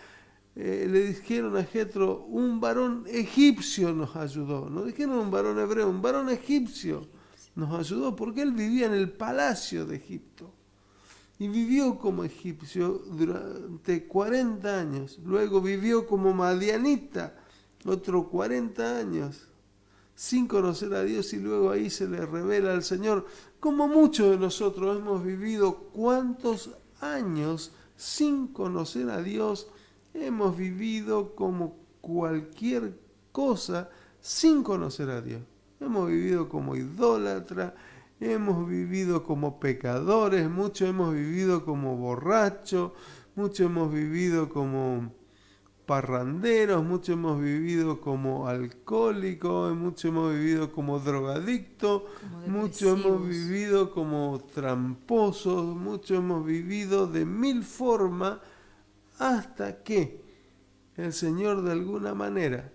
le dijeron a Jetro, un varón egipcio nos ayudó. No dijeron un varón hebreo, un varón egipcio nos ayudó, porque él vivía en el palacio de Egipto. Y vivió como egipcio durante 40 años. Luego vivió como madianita, otros 40 años, sin conocer a Dios, y luego ahí se le revela al Señor. Como muchos de nosotros hemos vivido cuántos años sin conocer a Dios, hemos vivido como cualquier cosa sin conocer a Dios. Hemos vivido como idólatras, hemos vivido como pecadores, muchos hemos vivido como borrachos, muchos hemos vivido como parranderos, muchos hemos vivido como alcohólicos, muchos hemos vivido como drogadictos, muchos hemos vivido como tramposos, muchos hemos vivido de 1000 formas, hasta que el Señor de alguna manera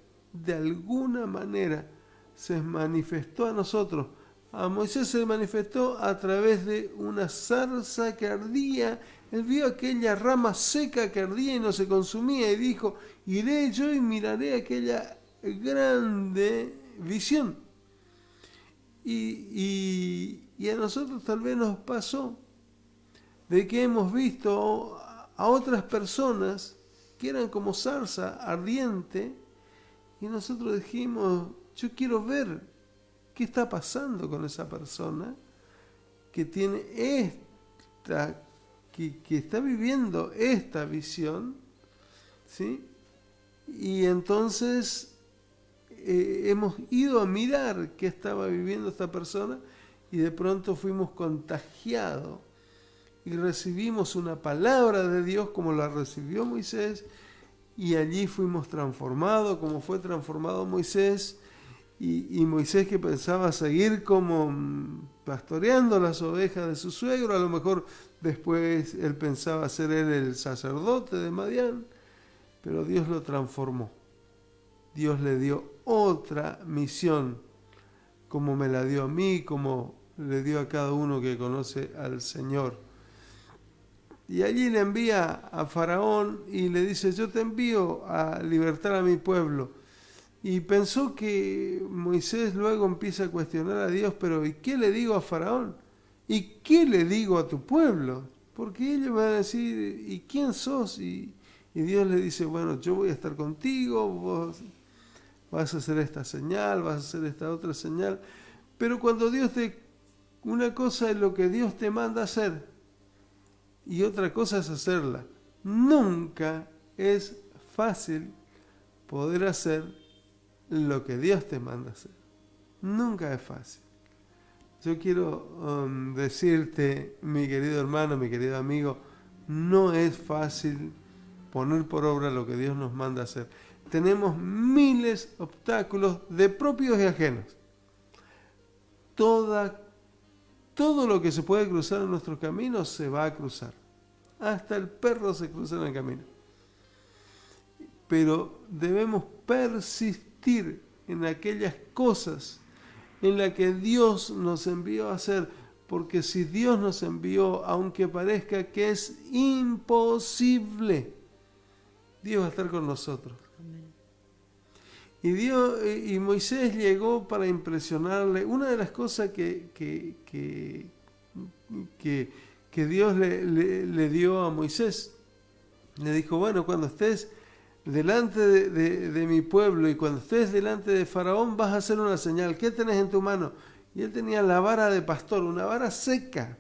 se manifestó a nosotros. A Moisés se manifestó a través de una zarza que ardía. Él vio aquella rama seca que ardía y no se consumía y dijo, iré yo y miraré aquella grande visión. Y a nosotros tal vez nos pasó de que hemos visto a otras personas que eran como zarza ardiente y nosotros dijimos, yo quiero ver qué está pasando con esa persona que tiene que está viviendo esta visión, ¿sí? Y entonces hemos ido a mirar qué estaba viviendo esta persona y de pronto fuimos contagiados y recibimos una palabra de Dios como la recibió Moisés, y allí fuimos transformados como fue transformado Moisés. Y Moisés, que pensaba seguir como pastoreando las ovejas de su suegro, a lo mejor después él pensaba ser él el sacerdote de Madián, pero Dios lo transformó. Dios le dio otra misión, como me la dio a mí, como le dio a cada uno que conoce al Señor. Y allí le envía a Faraón y le dice, yo te envío a libertar a mi pueblo. Y pensó que Moisés luego empieza a cuestionar a Dios, pero ¿y qué le digo a Faraón? ¿Y qué le digo a tu pueblo? Porque ellos van a decir, ¿y quién sos? Y Dios le dice, bueno, yo voy a estar contigo, vos vas a hacer esta señal, vas a hacer esta otra señal. Pero cuando Dios una cosa es lo que Dios te manda hacer y otra cosa es hacerla. Nunca es fácil poder hacer lo que Dios te manda hacer. Nunca es fácil. Yo quiero decirte, mi querido hermano, mi querido amigo, no es fácil poner por obra lo que Dios nos manda hacer. Tenemos miles de obstáculos de propios y ajenos. Todo lo que se puede cruzar en nuestros caminos se va a cruzar. Hasta el perro se cruza en el camino. Pero debemos persistir en aquellas cosas en las que Dios nos envió a hacer, porque si Dios nos envió, aunque parezca que es imposible, Dios va a estar con nosotros. Amén. Y Moisés llegó para impresionarle. Una de las cosas que Dios le dio a Moisés, le dijo, bueno, cuando estés delante de mi pueblo y cuando estés delante de Faraón vas a hacer una señal. ¿Qué tenés en tu mano? Y él tenía la vara de pastor, una vara seca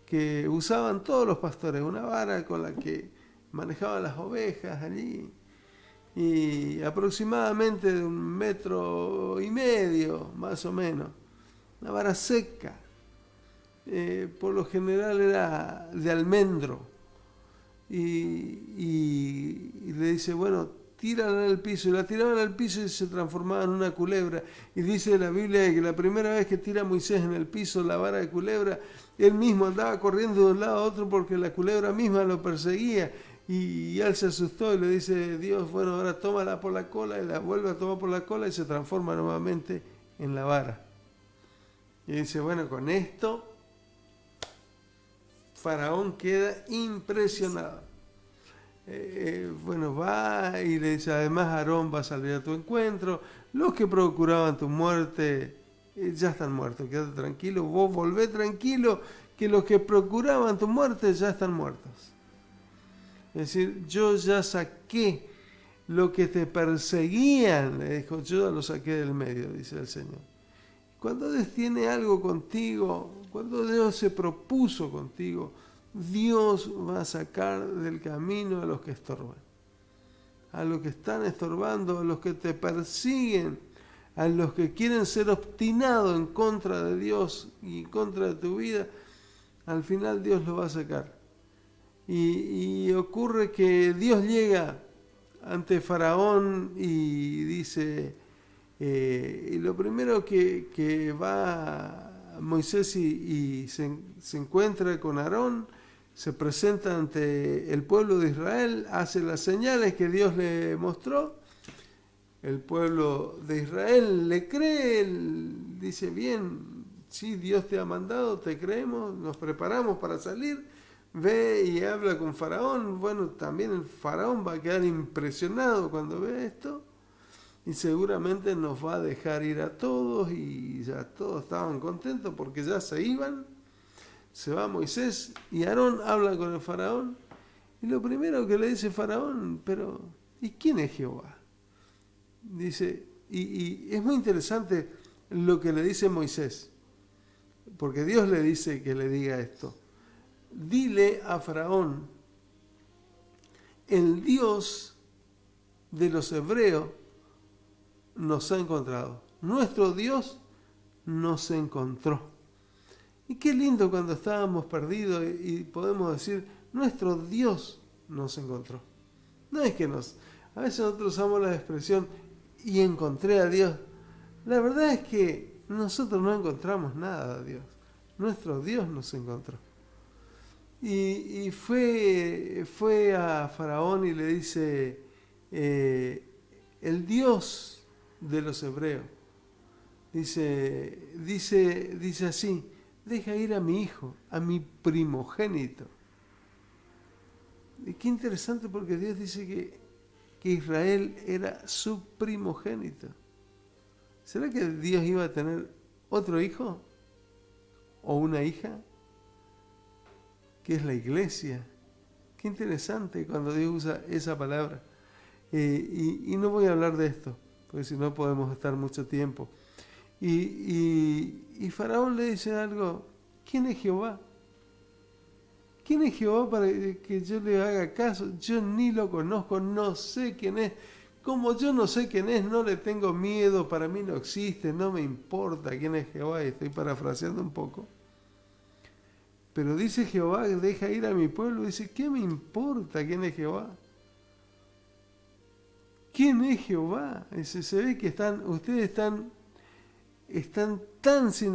que usaban todos los pastores, una vara con la que manejaban las ovejas allí. Y aproximadamente de 1,5 metros, más o menos. Una vara seca. Por lo general era de almendro. Y le dice, bueno, tírala en el piso. Y la tiraban al piso y se transformaba en una culebra. Y dice la Biblia que la primera vez que tira Moisés en el piso la vara de culebra, él mismo andaba corriendo de un lado a otro porque la culebra misma lo perseguía. Y él se asustó y le dice, Dios, bueno, ahora tómala por la cola, y la vuelve a tomar por la cola y se transforma nuevamente en la vara. Y dice, bueno, con esto Faraón queda impresionado. Bueno, va y le dice, además Aarón va a salir a tu encuentro, los que procuraban tu muerte ya están muertos, quédate tranquilo, vos volvé tranquilo, que los que procuraban tu muerte ya están muertos. Es decir, yo ya saqué lo que te perseguían, le dijo, yo ya lo saqué del medio, dice el Señor. Cuando Dios tiene algo contigo, cuando Dios se propuso contigo, Dios va a sacar del camino a los que estorban, a los que están estorbando, a los que te persiguen, a los que quieren ser obstinados en contra de Dios y en contra de tu vida. Al final Dios lo va a sacar. Y ocurre que Dios llega ante Faraón y dice, y lo primero que va Moisés y se encuentra con Aarón, se presenta ante el pueblo de Israel, hace las señales que Dios le mostró, el pueblo de Israel le cree, dice, bien, sí, Dios te ha mandado, te creemos, nos preparamos para salir. Ve y habla con Faraón. Bueno, también el Faraón va a quedar impresionado cuando ve esto y seguramente nos va a dejar ir a todos, y ya todos estaban contentos porque ya se iban. Se va Moisés y Aarón habla con el Faraón y lo primero que le dice Faraón, pero ¿y quién es Jehová? Dice, y es muy interesante lo que le dice Moisés, porque Dios le dice que le diga esto. Dile a Faraón, el Dios de los hebreos nos ha encontrado. Nuestro Dios nos encontró. Y qué lindo cuando estábamos perdidos y podemos decir, nuestro Dios nos encontró. No es que a veces nosotros usamos la expresión, y encontré a Dios. La verdad es que nosotros no encontramos nada a Dios. Nuestro Dios nos encontró. Y fue a Faraón y le dice, el Dios de los hebreos, Dice así: deja ir a mi hijo, a mi primogénito. Y qué interesante, porque Dios dice que Israel era su primogénito. ¿Será que Dios iba a tener otro hijo o una hija? Que es la iglesia. Qué interesante cuando Dios usa esa palabra. Y no voy a hablar de esto, porque si no podemos estar mucho tiempo. Y Faraón le dice algo: ¿quién es Jehová? ¿Quién es Jehová para que yo le haga caso? Yo ni lo conozco, no sé quién es. Como yo no sé quién es, no le tengo miedo, para mí no existe, no me importa quién es Jehová. Y estoy parafraseando un poco. Pero dice Jehová: deja ir a mi pueblo. Dice: ¿qué me importa quién es Jehová? ¿Quién es Jehová? Dice: se ve que ustedes están tan se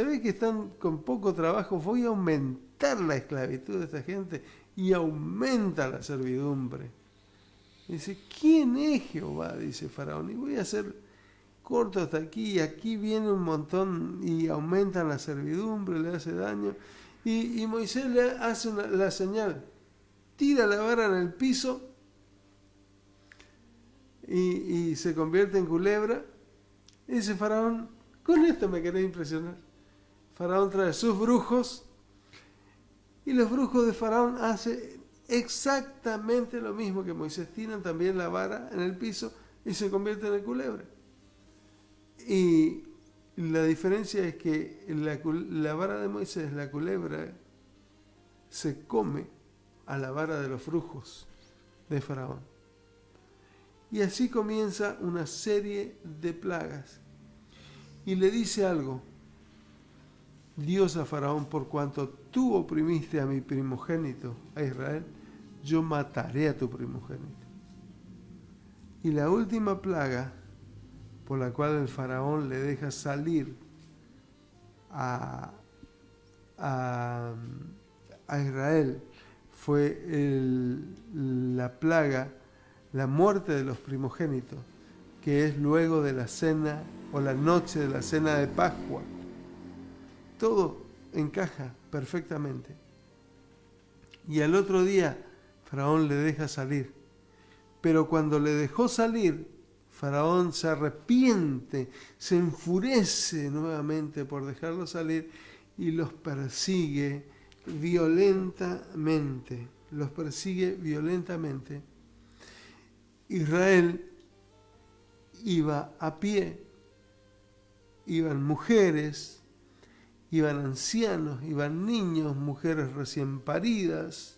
ve que están con poco trabajo. Voy a aumentar la esclavitud de esta gente y aumenta la servidumbre. Dice: ¿quién es Jehová? Dice Faraón. Y voy a hacer corto hasta aquí, y aquí viene un montón y aumentan la servidumbre, le hace daño. Y Moisés le hace la señal: tira la vara en el piso y se convierte en culebra. Y dice Faraón: con esto me querés impresionar. Faraón trae sus brujos, y los brujos de Faraón hacen exactamente lo mismo que Moisés. Tiran también la vara en el piso y se convierten en culebra. Y la diferencia es que la vara de Moisés, la culebra, se come a la vara de los brujos de Faraón. Y así comienza una serie de plagas. Y le dice algo Dios a Faraón: por cuanto tú oprimiste a mi primogénito, a Israel, yo mataré a tu primogénito. Y la última plaga por la cual el Faraón le deja salir a Israel fue la plaga, la muerte de los primogénitos, que es luego de la cena o la noche de la cena de Pascua. Todo encaja perfectamente. Y al otro día Faraón le deja salir. Pero cuando le dejó salir, Faraón se arrepiente, se enfurece nuevamente por dejarlo salir y los persigue violentamente. Israel iba a pie, iban mujeres, iban ancianos, iban niños, mujeres recién paridas,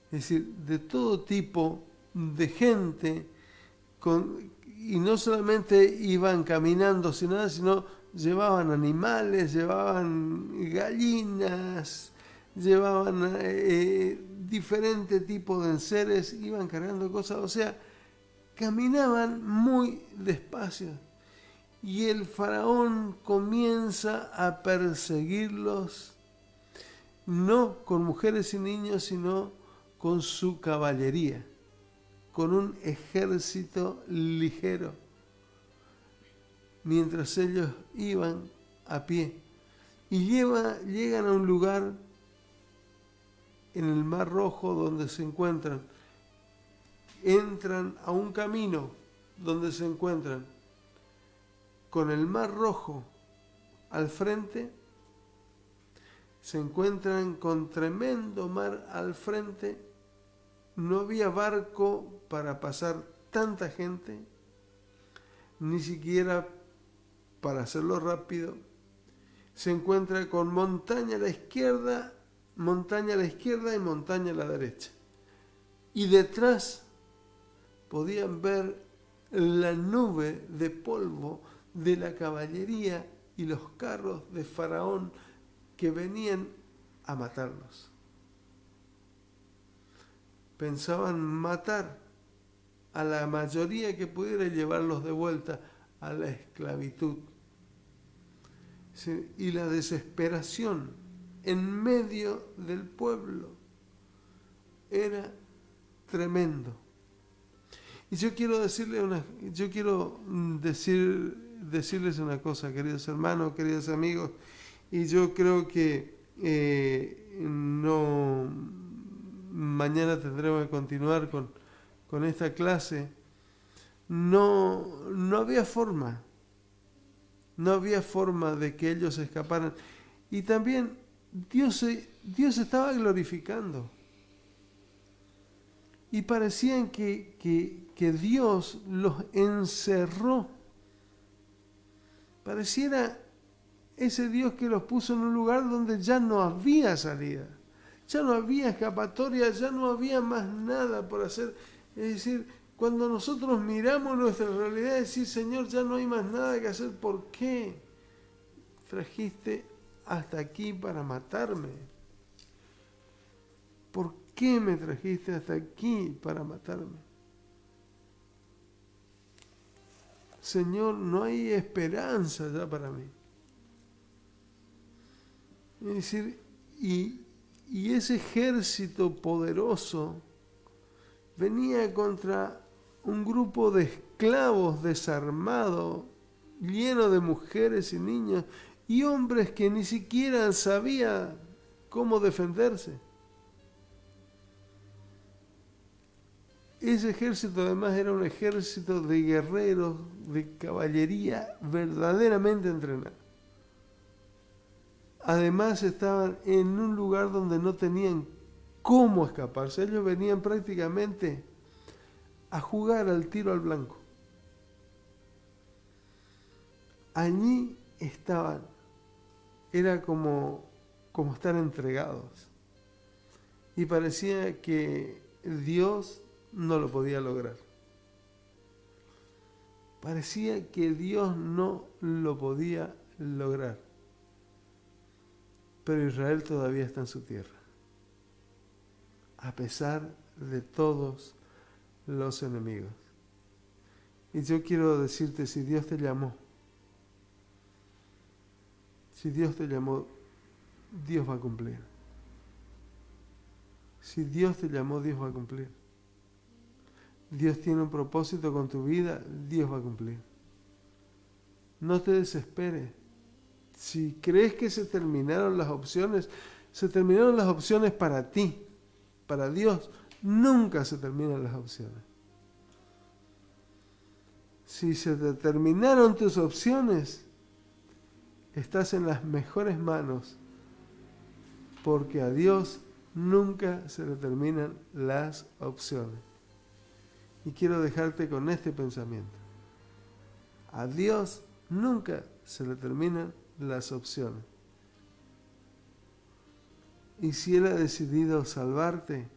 es decir, de todo tipo de gente, y no solamente iban caminando sin nada, sino llevaban animales, llevaban gallinas, llevaban diferentes tipos de enseres, iban cargando cosas, o sea, caminaban muy despacio. Y el faraón comienza a perseguirlos, no con mujeres y niños, sino con su caballería, con un ejército ligero, mientras ellos iban a pie. Y llegan a un lugar en el Mar Rojo donde se encuentran. Entran a un camino donde se encuentran con el Mar Rojo al frente, se encuentran con tremendo mar al frente. No había barco para pasar tanta gente, ni siquiera para hacerlo rápido. Se encuentra con montaña a la izquierda y montaña a la derecha. Y detrás podían ver la nube de polvo de la caballería y los carros de Faraón que venían a matarlos. Pensaban matar a la mayoría que pudiera y llevarlos de vuelta a la esclavitud. Y la desesperación en medio del pueblo era tremendo. Y yo quiero decir decirles una cosa, queridos hermanos, queridos amigos, y yo creo que no mañana tendremos que continuar con esta clase. No había forma. No había forma de que ellos escaparan. Y también Dios estaba glorificando. Y parecían que Dios los encerró. Pareciera ese Dios que los puso en un lugar donde ya no había salida. Ya no había escapatoria, ya no había más nada por hacer. Es decir, cuando nosotros miramos nuestra realidad, decir, Señor, ya no hay más nada que hacer. ¿Por qué trajiste hasta aquí para matarme? ¿Por qué me trajiste hasta aquí para matarme? Señor, no hay esperanza ya para mí. Es decir, y ese ejército poderoso venía contra un grupo de esclavos desarmados, lleno de mujeres y niños, y hombres que ni siquiera sabían cómo defenderse. Ese ejército además era un ejército de guerreros, de caballería verdaderamente entrenada. Además estaban en un lugar donde no tenían cómo escaparse. Ellos venían prácticamente a jugar al tiro al blanco. Allí estaban. Era como estar entregados. Y parecía que Dios no lo podía lograr. Parecía que Dios no lo podía lograr. Pero Israel todavía está en su tierra. A pesar de todos los enemigos. Y yo quiero decirte, si Dios te llamó, Dios va a cumplir. Si Dios te llamó, Dios va a cumplir. Dios tiene un propósito con tu vida, Dios va a cumplir. No te desesperes. Si crees que se terminaron las opciones para ti, para Dios. Nunca se terminan las opciones. Si se te terminaron tus opciones, estás en las mejores manos, porque a Dios nunca se le terminan las opciones. Y quiero dejarte con este pensamiento. A Dios nunca se le terminan las opciones. Y si Él ha decidido salvarte,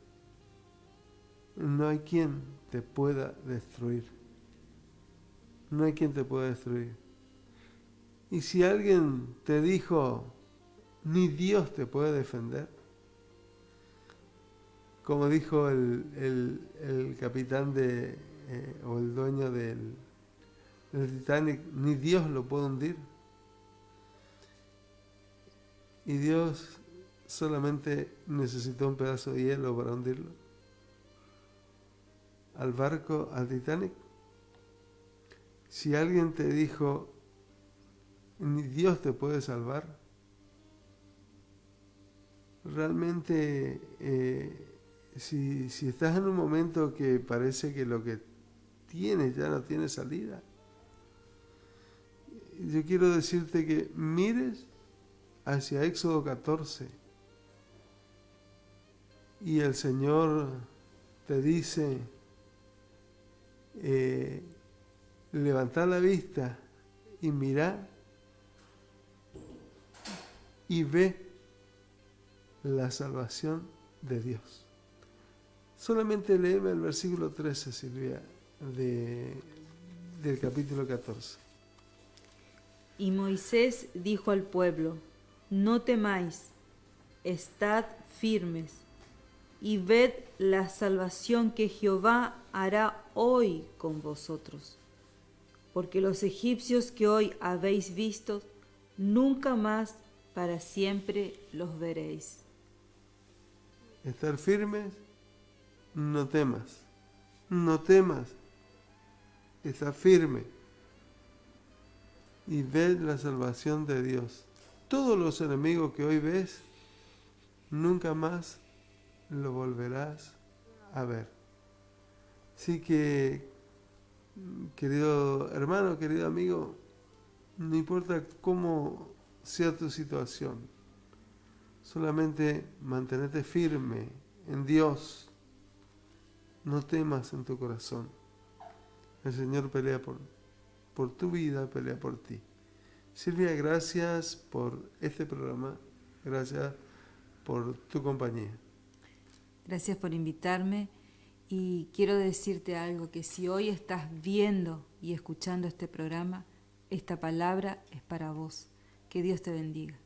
no hay quien te pueda destruir. No hay quien te pueda destruir. Y si alguien te dijo, ni Dios te puede defender, como dijo el capitán o el dueño del Titanic, ni Dios lo puede hundir. Y Dios solamente necesitó un pedazo de hielo para hundirlo. Al barco, al Titanic. Si alguien te dijo, ni Dios te puede salvar, realmente si estás en un momento que parece que lo que tienes ya no tiene salida, yo quiero decirte que mires hacia Éxodo 14 y el Señor te dice, levanta la vista y mira y ve la salvación de Dios. Solamente léeme el versículo 13, Silvia, del capítulo 14. Y Moisés dijo al pueblo, no temáis, estad firmes, y ved la salvación que Jehová hará hoy con vosotros. Porque los egipcios que hoy habéis visto, nunca más para siempre los veréis. Estar firmes, no temas, no temas, está firme. y ved la salvación de Dios. Todos los enemigos que hoy ves, nunca más lo volverás a ver. Así que, querido hermano, querido amigo, no importa cómo sea tu situación, solamente mantenete firme en Dios. No temas en tu corazón. El Señor pelea por tu vida, pelea por ti. Silvia, gracias por este programa. Gracias por tu compañía. Gracias por invitarme y quiero decirte algo, que si hoy estás viendo y escuchando este programa, esta palabra es para vos. Que Dios te bendiga.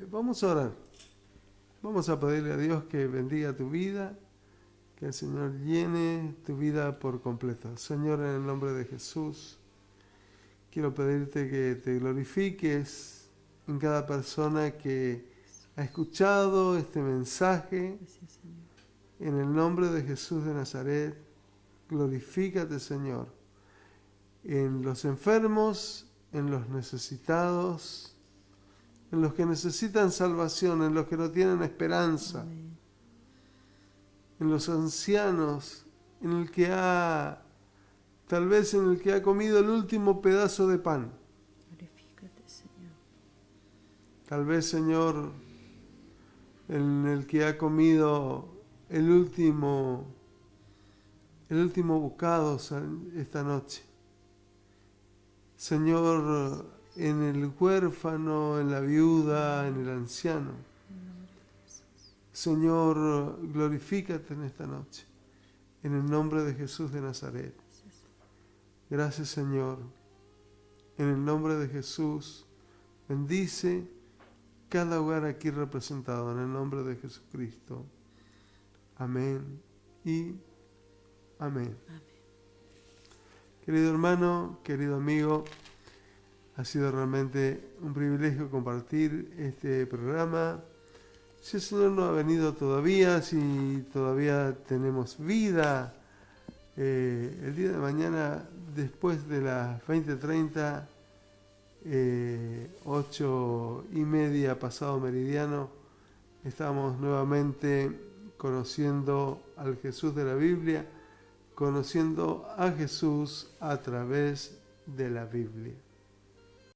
Vamos a orar. Vamos a pedirle a Dios que bendiga tu vida, que el Señor llene tu vida por completo. Señor, en el nombre de Jesús, quiero pedirte que te glorifiques en cada persona que ha escuchado este mensaje. Gracias, Señor. En el nombre de Jesús de Nazaret, glorifícate, Señor, en los enfermos, en los necesitados, en los que necesitan salvación, en los que no tienen esperanza, Amén. en los ancianos, en el que tal vez en el que ha comido el último pedazo de pan. Glorifícate, Señor. Tal vez, Señor, en el que ha comido el último bocado esta noche. Señor, en el huérfano, en la viuda, en el anciano. Señor, glorifícate en esta noche, en el nombre de Jesús de Nazaret. Gracias, Señor. En el nombre de Jesús, bendice cada hogar aquí representado, en el nombre de Jesucristo. Amén y amén. Amén. Querido hermano, querido amigo, ha sido realmente un privilegio compartir este programa. Si el Señor no ha venido todavía, si todavía tenemos vida, el día de mañana, después de las 20:30, 8:30 pasado meridiano, estamos nuevamente conociendo al Jesús de la Biblia, conociendo a Jesús a través de la Biblia.